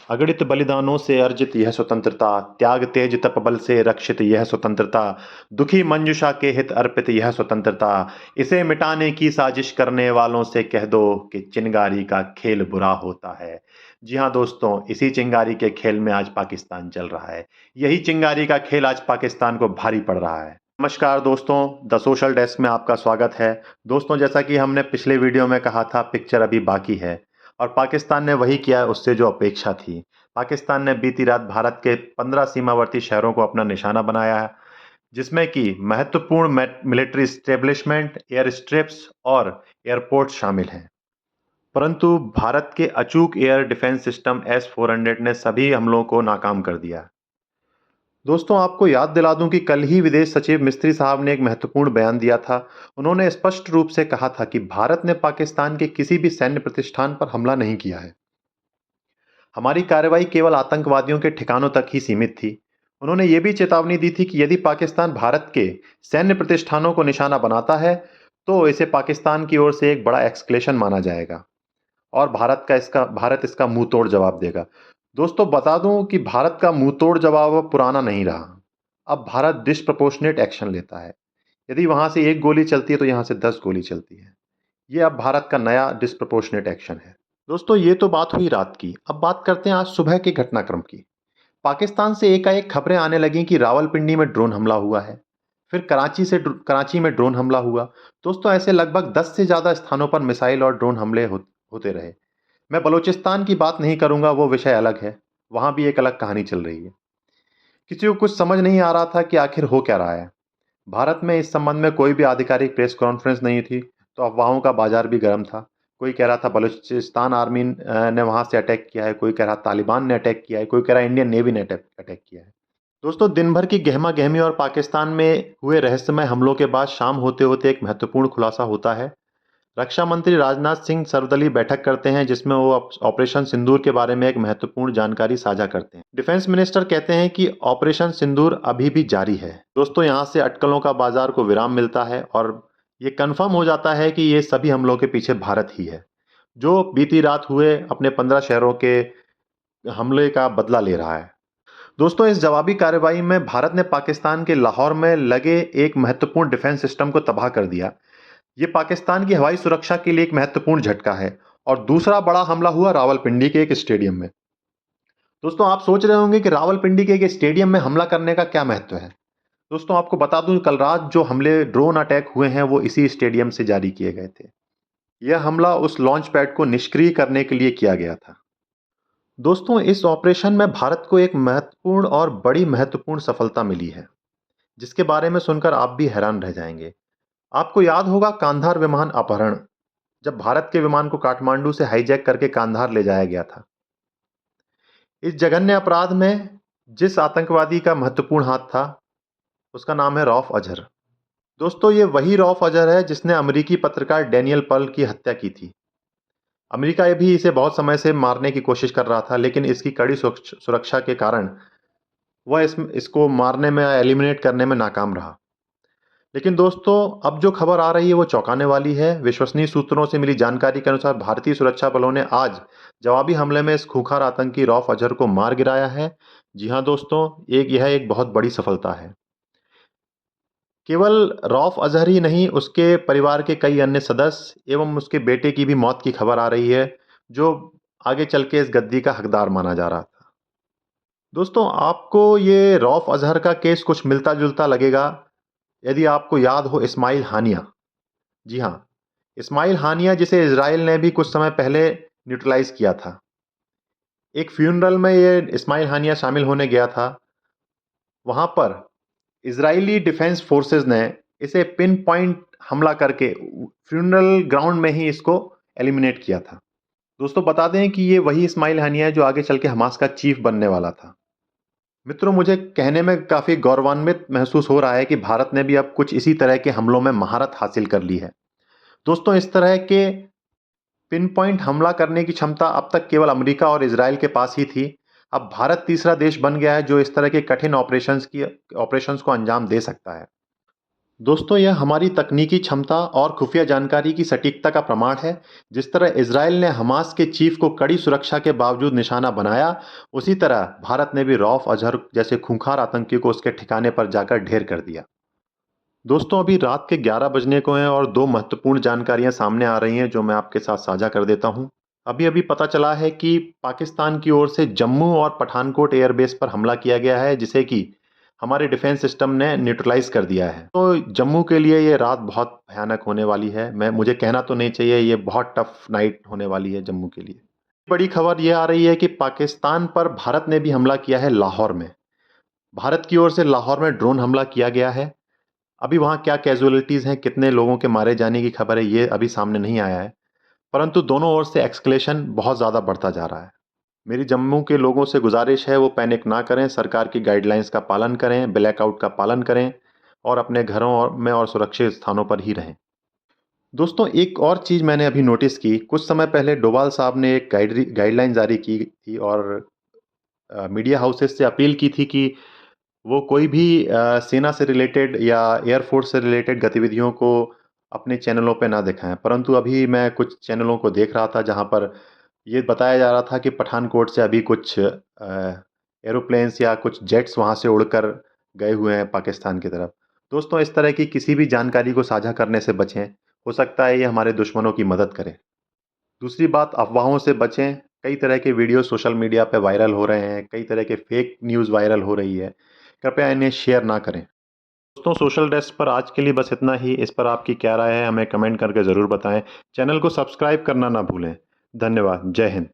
अगणित बलिदानों से अर्जित यह स्वतंत्रता, त्याग तेज तप बल से रक्षित यह स्वतंत्रता, दुखी मंजुषा के हित अर्पित यह स्वतंत्रता, इसे मिटाने की साजिश करने वालों से कह दो कि चिंगारी का खेल बुरा होता है। जी हाँ दोस्तों, इसी चिंगारी के खेल में आज पाकिस्तान चल रहा है। यही चिंगारी का खेल आज पाकिस्तान को भारी पड़ रहा है। नमस्कार दोस्तों, द सोशल डेस्क में आपका स्वागत है। दोस्तों, जैसा कि हमने पिछले वीडियो में कहा था, पिक्चर अभी बाकी है और पाकिस्तान ने वही किया उससे जो अपेक्षा थी। पाकिस्तान ने बीती रात भारत के 15 सीमावर्ती शहरों को अपना निशाना बनाया है, जिसमें कि महत्वपूर्ण मिलिट्री एस्टेब्लिशमेंट, एयर स्ट्रिप्स और एयरपोर्ट शामिल हैं। परंतु भारत के अचूक एयर डिफेंस सिस्टम S-400 ने सभी हमलों को नाकाम कर दिया। दोस्तों, आपको याद दिला दूं कि कल ही विदेश सचिव मिस्त्री साहब ने एक महत्वपूर्ण बयान दिया था। उन्होंने स्पष्ट रूप से कहा था कि भारत ने पाकिस्तान के किसी भी सैन्य प्रतिष्ठान पर हमला नहीं किया है। हमारी कार्रवाई केवल आतंकवादियों के ठिकानों तक ही सीमित थी। उन्होंने ये भी चेतावनी दी थी कि यदि पाकिस्तान भारत के सैन्य प्रतिष्ठानों को निशाना बनाता है, तो इसे पाकिस्तान की ओर से एक बड़ा एस्केलेशन माना जाएगा और भारत इसका मुंह तोड़ जवाब देगा। दोस्तों, बता दूं कि भारत का मुंह तोड़ जवाब अब पुराना नहीं रहा। अब भारत डिस्प्रपोर्शनेट एक्शन लेता है। यदि वहां से एक गोली चलती है तो यहां से 10 गोली चलती है। ये अब भारत का नया डिस्प्रपोर्शनेट एक्शन है। दोस्तों, ये तो बात हुई रात की। अब बात करते हैं आज सुबह के घटनाक्रम की। पाकिस्तान से एकाएक खबरें आने लगीं कि रावलपिंडी में ड्रोन हमला हुआ है। फिर कराची में ड्रोन हमला हुआ। दोस्तों, ऐसे लगभग 10 से ज्यादा स्थानों पर मिसाइल और ड्रोन हमले होते रहे। मैं बलूचिस्तान की बात नहीं करूंगा, वो विषय अलग है। वहां भी एक अलग कहानी चल रही है। किसी को कुछ समझ नहीं आ रहा था कि आखिर हो क्या रहा है। भारत में इस संबंध में कोई भी आधिकारिक प्रेस कॉन्फ्रेंस नहीं थी, तो अफवाहों का बाजार भी गर्म था। कोई कह रहा था बलूचिस्तान आर्मी ने वहां से अटैक किया है, कोई कह रहा तालिबान ने अटैक किया है, कोई कह रहा इंडियन नेवी ने अटैक किया है। दोस्तों, दिन भर की गहमा गहमी और पाकिस्तान में हुए रहस्यमय हमलों के बाद शाम होते होते एक महत्वपूर्ण खुलासा होता है। रक्षा मंत्री राजनाथ सिंह सर्वदलीय बैठक करते हैं, जिसमें वो ऑपरेशन सिंदूर के बारे में एक महत्वपूर्ण जानकारी साझा करते हैं। डिफेंस मिनिस्टर कहते हैं कि ऑपरेशन सिंदूर अभी भी जारी है। दोस्तों, यहाँ से अटकलों का बाजार को विराम मिलता है और ये कंफर्म हो जाता है कि ये सभी हमलों के पीछे भारत ही है, जो बीती रात हुए अपने 15 शहरों के हमले का बदला ले रहा है। दोस्तों, इस जवाबी कार्रवाई में भारत ने पाकिस्तान के लाहौर में लगे एक महत्वपूर्ण डिफेंस सिस्टम को तबाह कर दिया। ये पाकिस्तान की हवाई सुरक्षा के लिए एक महत्वपूर्ण झटका है। और दूसरा बड़ा हमला हुआ रावलपिंडी के एक स्टेडियम में। दोस्तों, आप सोच रहे होंगे कि रावलपिंडी के एक स्टेडियम में हमला करने का क्या महत्व है। दोस्तों, आपको बता दूं, कल रात जो हमले ड्रोन अटैक हुए हैं वो इसी स्टेडियम से जारी किए गए थे। यह हमला उस लॉन्च पैड को निष्क्रिय करने के लिए किया गया था। दोस्तों, इस ऑपरेशन में भारत को एक महत्वपूर्ण और बड़ी महत्वपूर्ण सफलता मिली है, जिसके बारे में सुनकर आप भी हैरान रह जाएंगे। आपको याद होगा कांधार विमान अपहरण, जब भारत के विमान को काठमांडू से हाईजैक करके कांधार ले जाया गया था। इस जघन्य अपराध में जिस आतंकवादी का महत्वपूर्ण हाथ था, उसका नाम है रऊफ अजहर। दोस्तों, ये वही रऊफ अजहर है जिसने अमेरिकी पत्रकार डैनियल पर्ल की हत्या की थी। अमेरिका भी इसे बहुत समय से मारने की कोशिश कर रहा था, लेकिन इसकी कड़ी सुरक्षा के कारण वह इसको मारने में, एलिमिनेट करने में नाकाम रहा। लेकिन दोस्तों, अब जो खबर आ रही है वो चौंकाने वाली है। विश्वसनीय सूत्रों से मिली जानकारी के अनुसार भारतीय सुरक्षा बलों ने आज जवाबी हमले में इस खूंखार आतंकी रऊफ अजहर को मार गिराया है। जी हां दोस्तों, यह एक बहुत बड़ी सफलता है। केवल रऊफ अजहर ही नहीं, उसके परिवार के कई अन्य सदस्य एवं उसके बेटे की भी मौत की खबर आ रही है, जो आगे चल के इस गद्दी का हकदार माना जा रहा था। दोस्तों, आपको ये रऊफ अजहर का केस कुछ मिलता जुलता लगेगा यदि आपको याद हो इस्माइल हानिया। जी हाँ, इस्माइल हानिया, जिसे इजराइल ने भी कुछ समय पहले न्यूट्रलाइज किया था। एक फ्यूनरल में ये इस्माइल हानिया शामिल होने गया था। वहां पर इजरायली डिफेंस फोर्सेस ने इसे पिन पॉइंट हमला करके फ्यूनरल ग्राउंड में ही इसको एलिमिनेट किया था। दोस्तों, बता दें कि ये वही इस्माइल हानिया है जो आगे चल के हमास का चीफ बनने वाला था। मित्रों, मुझे कहने में काफी गौरवान्वित महसूस हो रहा है कि भारत ने भी अब कुछ इसी तरह के हमलों में महारत हासिल कर ली है। दोस्तों, इस तरह के पिन पॉइंट हमला करने की क्षमता अब तक केवल अमेरिका और इजराइल के पास ही थी। अब भारत तीसरा देश बन गया है जो इस तरह के कठिन ऑपरेशंस को अंजाम दे सकता है। दोस्तों, यह हमारी तकनीकी क्षमता और खुफिया जानकारी की सटीकता का प्रमाण है। जिस तरह इजराइल ने हमास के चीफ को कड़ी सुरक्षा के बावजूद निशाना बनाया, उसी तरह भारत ने भी रऊफ अजहर जैसे खूंखार आतंकी को उसके ठिकाने पर जाकर ढेर कर दिया। दोस्तों, अभी रात के 11 बजने को हैं और दो महत्वपूर्ण जानकारियां सामने आ रही हैं जो मैं आपके साथ साझा कर देता हूं। अभी अभी पता चला है कि पाकिस्तान की ओर से जम्मू और पठानकोट एयरबेस पर हमला किया गया है, जिसे कि हमारे डिफेंस सिस्टम ने न्यूट्रलाइज कर दिया है। तो जम्मू के लिए ये रात बहुत भयानक होने वाली है। मुझे कहना तो नहीं चाहिए, ये बहुत टफ नाइट होने वाली है जम्मू के लिए। बड़ी खबर ये आ रही है कि पाकिस्तान पर भारत ने भी हमला किया है लाहौर में। भारत की ओर से लाहौर में ड्रोन हमला किया गया है। अभी वहाँ क्या कैजुअलिटीज़ हैं, कितने लोगों के मारे जाने की खबर है, ये अभी सामने नहीं आया है। परंतु दोनों ओर से एस्केलेशन बहुत ज़्यादा बढ़ता जा रहा है। मेरी जम्मू के लोगों से गुजारिश है, वो पैनिक ना करें, सरकार की गाइडलाइंस का पालन करें, ब्लैकआउट का पालन करें और अपने घरों में और सुरक्षित स्थानों पर ही रहें। दोस्तों, एक और चीज़ मैंने अभी नोटिस की, कुछ समय पहले डोभाल साहब ने एक गाइडलाइन जारी की थी और मीडिया हाउसेस से अपील की थी कि वो कोई भी सेना से रिलेटेड या एयरफोर्स से रिलेटेड गतिविधियों को अपने चैनलों पे ना दिखाएं। परंतु अभी मैं कुछ चैनलों को देख रहा था जहां पर ये बताया जा रहा था कि पठानकोट से अभी कुछ एरोप्लेन्स या कुछ जेट्स वहां से उड़कर गए हुए हैं पाकिस्तान की तरफ। दोस्तों, इस तरह की किसी भी जानकारी को साझा करने से बचें। हो सकता है ये हमारे दुश्मनों की मदद करे। दूसरी बात, अफवाहों से बचें। कई तरह के वीडियो सोशल मीडिया पे वायरल हो रहे हैं, कई तरह के फेक न्यूज़ वायरल हो रही है। कृपया इन्हें शेयर ना करें। दोस्तों, सोशल डेस्क पर आज के लिए बस इतना ही। इस पर आपकी क्या राय है, हमें कमेंट करके ज़रूर बताएं। चैनल को सब्सक्राइब करना ना भूलें। धन्यवाद। जय हिंद।